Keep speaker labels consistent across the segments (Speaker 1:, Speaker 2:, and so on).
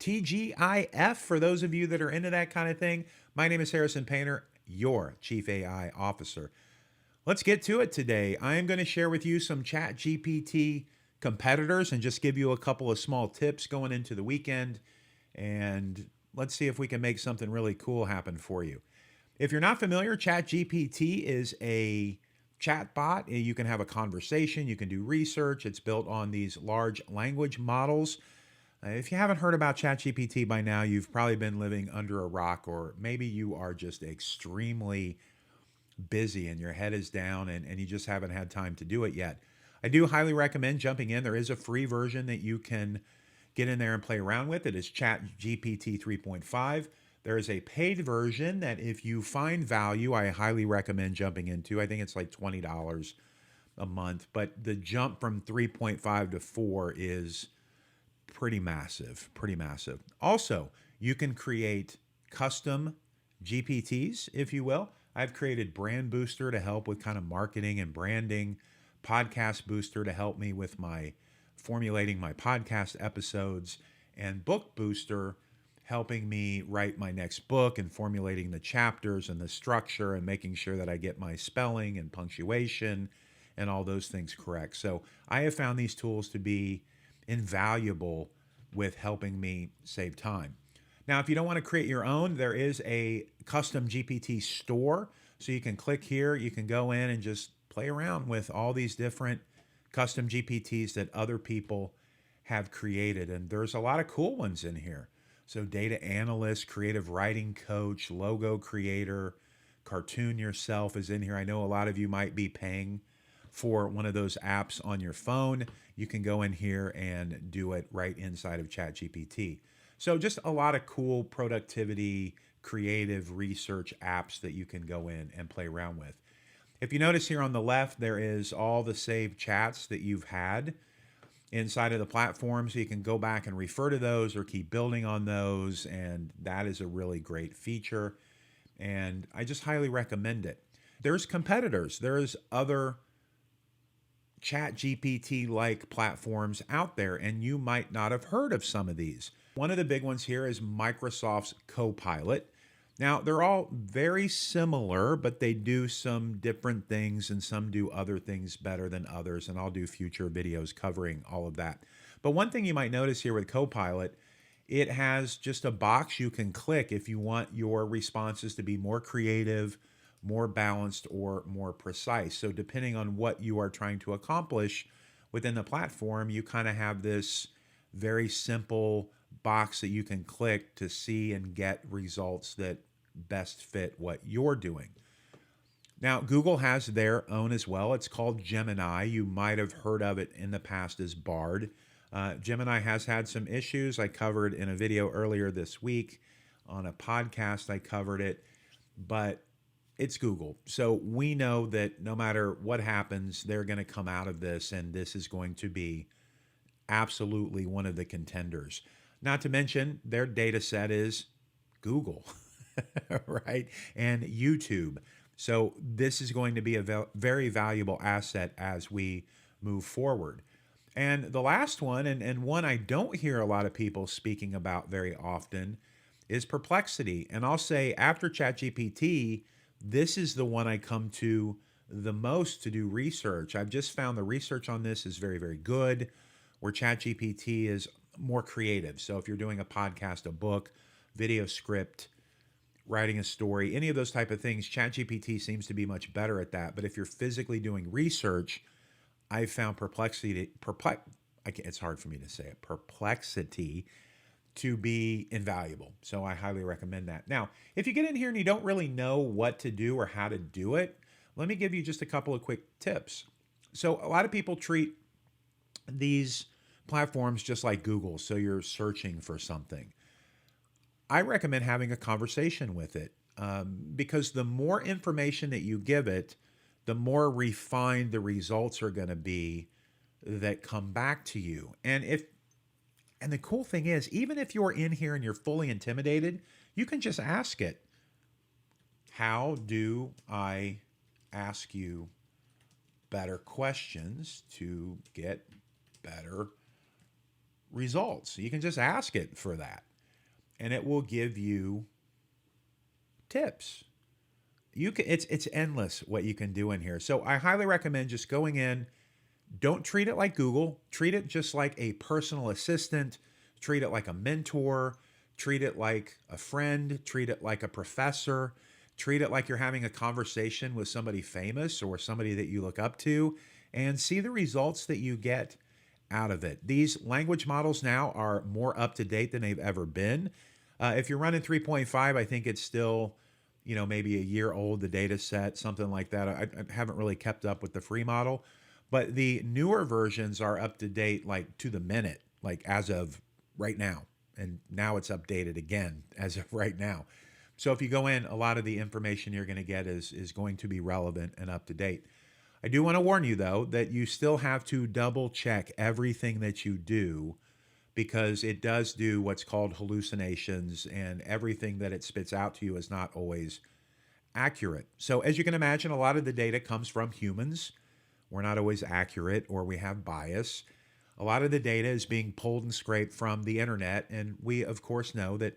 Speaker 1: TGIF for those of you that are into that kind of thing. My name is Harrison Painter, your Chief AI Officer. Let's get to it today. I am going to share with you some ChatGPT competitors and just give you a couple of small tips going into the weekend. And let's see if we can make something really cool happen for you. If you're not familiar, ChatGPT is a chatbot. You can have a conversation, you can do research. It's built on these large language models. If you haven't heard about ChatGPT by now, you've probably been living under a rock, or maybe you are just extremely busy and your head is down and you just haven't had time to do it yet. I do highly recommend jumping in. There is a free version that you can get in there and play around with. It is ChatGPT 3.5. There is a paid version that if you find value, I highly recommend jumping into. I think it's like $20 a month, but the jump from 3.5 to 4 is pretty massive, pretty massive. Also, you can create custom GPTs, if you will. I've created Brand Booster to help with kind of marketing and branding, Podcast Booster to help me with my formulating my podcast episodes, and Book Booster helping me write my next book and formulating the chapters and the structure and making sure that I get my spelling and punctuation and all those things correct. So I have found these tools to be invaluable with helping me save time. Now, if you don't want to create your own, there is a custom GPT store. So you can click here, you can go in and just play around with all these different custom GPTs that other people have created. And there's a lot of cool ones in here. So data analyst, creative writing coach, logo creator, cartoon yourself is in here. I know a lot of you might be paying for one of those apps on your phone. You can go in here and do it right inside of ChatGPT. So just a lot of cool productivity, creative research apps that you can go in and play around with. If you notice here on the left, there is all the saved chats that you've had inside of the platform, so you can go back and refer to those or keep building on those, and that is a really great feature, and I just highly recommend it. There's competitors. There's other ChatGPT-like platforms out there, and you might not have heard of some of these. One of the big ones here is Microsoft's Copilot. Now, they're all very similar, but they do some different things and some do other things better than others, and I'll do future videos covering all of that. But one thing you might notice here with Copilot, it has just a box you can click if you want your responses to be more creative, more balanced, or more precise. So depending on what you are trying to accomplish within the platform, you kind of have this very simple box that you can click to see and get results that best fit what you're doing. Now, Google has their own as well. It's called Gemini. You might have heard of it in the past as Bard. Gemini has had some issues. I covered in a video earlier this week. On a podcast, I covered it, but it's Google. So we know that no matter what happens, they're going to come out of this, and this is going to be absolutely one of the contenders. Not to mention their data set is Google, right? And YouTube. So this is going to be a very valuable asset as we move forward. And the last one, and one I don't hear a lot of people speaking about very often, is Perplexity. And I'll say after ChatGPT, this is the one I come to the most to do research. I've just found the research on this is very, very good, where ChatGPT is more creative. So if you're doing a podcast, a book, video script, writing a story, any of those type of things, ChatGPT seems to be much better at that. But if you're physically doing research, I've found it's hard for me to say it, Perplexity to be invaluable. So I highly recommend that. Now, if you get in here and you don't really know what to do or how to do it, let me give you just a couple of quick tips. So a lot of people treat these platforms just like Google. So you're searching for something. I recommend having a conversation with it because the more information that you give it, the more refined the results are going to be that come back to you. And the cool thing is, even if you're in here and you're fully intimidated, you can just ask it, how do I ask you better questions to get better results? You can just ask it for that. and it will give you tips. It's endless what you can do in here. So I highly recommend just going in. Don't treat it like Google. Treat it just like a personal assistant. Treat it like a mentor. Treat it like a friend. Treat it like a professor. Treat it like you're having a conversation with somebody famous or somebody that you look up to, and see the results that you get out of it. These language models now are more up to date than they've ever been. If you're running 3.5, I think it's still, maybe a year old, the data set, something like that. I haven't really kept up with the free model, but the newer versions are up to date, like to the minute, like as of right now. And now it's updated again as of right now. So if you go in, a lot of the information you're going to get is going to be relevant and up to date. I do want to warn you, though, that you still have to double check everything that you do, because it does do what's called hallucinations, and everything that it spits out to you is not always accurate. So as you can imagine, a lot of the data comes from humans. We're not always accurate, or we have bias. A lot of the data is being pulled and scraped from the internet, and we, of course, know that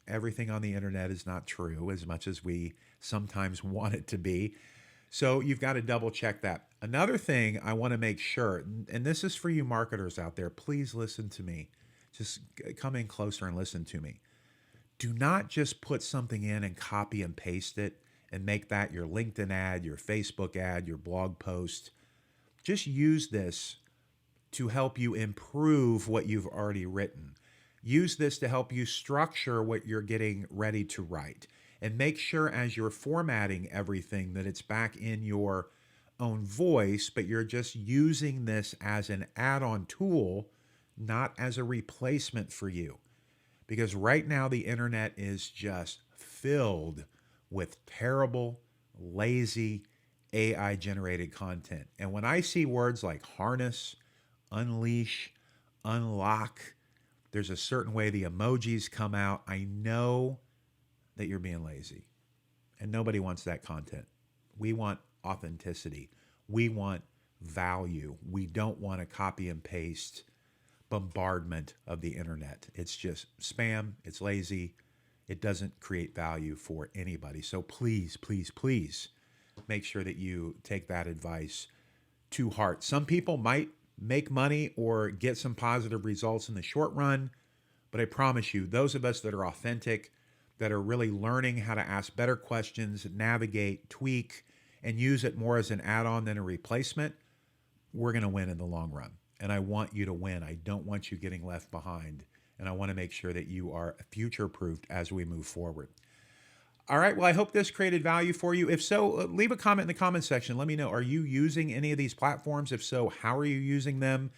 Speaker 1: everything on the internet is not true, as much as we sometimes want it to be. So you've got to double check that. Another thing I want to make sure, and this is for you marketers out there, please listen to me. Just come in closer and listen to me. Do not just put something in and copy and paste it and make that your LinkedIn ad, your Facebook ad, your blog post. Just use this to help you improve what you've already written. Use this to help you structure what you're getting ready to write. And make sure as you're formatting everything that it's back in your own voice, but you're just using this as an add-on tool, not as a replacement for you. Because right now the internet is just filled with terrible, lazy, AI-generated content. And when I see words like harness, unleash, unlock, there's a certain way the emojis come out, I know that you're being lazy. And nobody wants that content. We want authenticity. We want value. We don't want to copy and paste bombardment of the internet. It's just spam. It's lazy. It doesn't create value for anybody. So please, please, please make sure that you take that advice to heart. Some people might make money or get some positive results in the short run, but I promise you, those of us that are authentic, that are really learning how to ask better questions, navigate, tweak, and use it more as an add-on than a replacement, we're going to win in the long run. And I want you to win. I don't want you getting left behind. And I want to make sure that you are future-proofed as we move forward. All right, well, I hope this created value for you. If so, leave a comment in the comment section. Let me know, are you using any of these platforms? If so, how are you using them?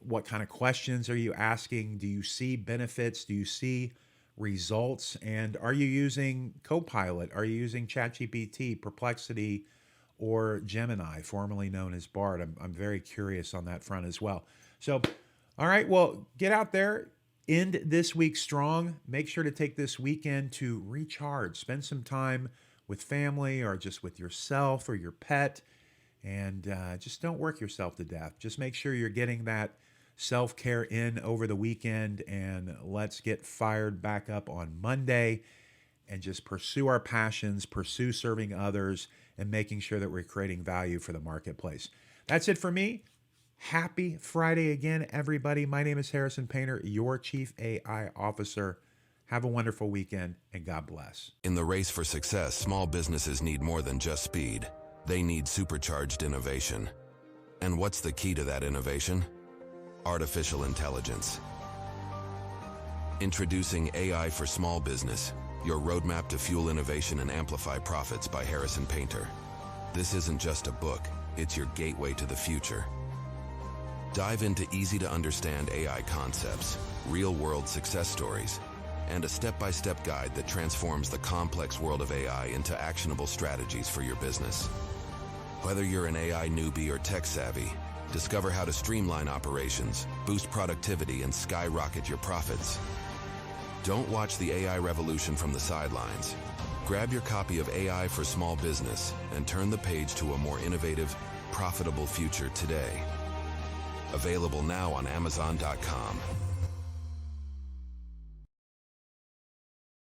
Speaker 1: What kind of questions are you asking? Do you see benefits? Do you see results? And are you using Copilot? Are you using ChatGPT, Perplexity, or Gemini, formerly known as Bard? I'm very curious on that front as well. So, all right, well, get out there, end this week strong. Make sure to take this weekend to recharge. Spend some time with family or just with yourself or your pet, and just don't work yourself to death. Just make sure you're getting that self-care in over the weekend, and let's get fired back up on Monday and just pursue our passions, pursue serving others, and making sure that we're creating value for the marketplace. That's it for me. Happy Friday again, everybody. My name is Harrison Painter, your Chief AI Officer. Have a wonderful weekend, and God bless.
Speaker 2: In the race for success, small businesses need more than just speed. They need supercharged innovation. And what's the key to that innovation? Artificial intelligence. Introducing AI for Small Business, your roadmap to fuel innovation and amplify profits by Harrison Painter. This isn't just a book, it's your gateway to the future. Dive into easy-to-understand AI concepts, real-world success stories, and a step-by-step guide that transforms the complex world of AI into actionable strategies for your business. Whether you're an AI newbie or tech-savvy, discover how to streamline operations, boost productivity, and skyrocket your profits. Don't watch the AI revolution from the sidelines. Grab your copy of AI for Small Business and turn the page to a more innovative, profitable future today. Available now on Amazon.com.